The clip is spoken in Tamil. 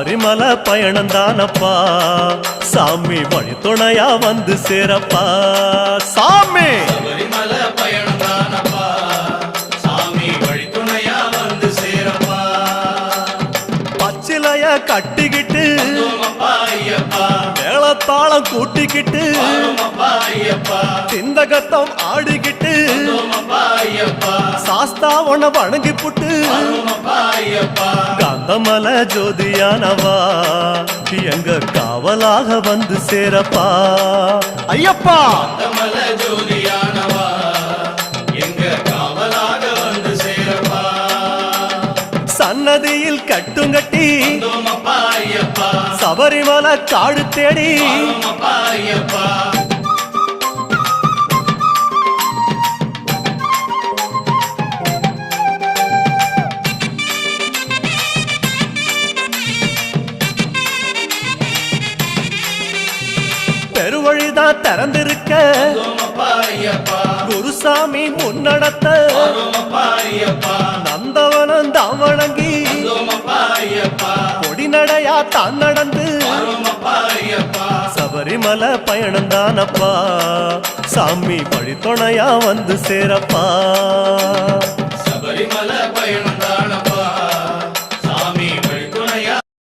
சபரிமலை பயணம் தானப்பா சாமி வழி துணையா வந்து சேரப்பா சாமி சபரிமலை பயணம் தானப்பா சாமி வழி துணையா வந்து சேரப்பா பச்சிலைய கட்டிக்கிட்டு ஐயப்பா மேளத்தாளம் கூட்டிக்கிட்டு ஐயப்பா சிந்தகத்தம் ஆடிக்கிட்டு ஐயப்பா சாஸ்தாவன வணங்கி புட்டு ஐயப்பா காந்தமல ஜோதியானவா எங்க காவலாக வந்து சேரப்பா ஐயப்பா காந்தமல ஜோதியானவா எங்க காவலாக வந்து சேரப்பா சன்னதியில் கட்டுங்கட்டி ஐயப்பா சபரிமலை காடு தேடி ஐயப்பா பெருவழிதான் திறந்திருக்க குருசாமி முன்னடத்த நந்தவனம் தான் வணங்கி கொடிநடையா தான் நடந்து சபரிமலை பயணம் தானப்பா சாமி வழி துணையா வந்து சேரப்பா சபரிமலை பயணம்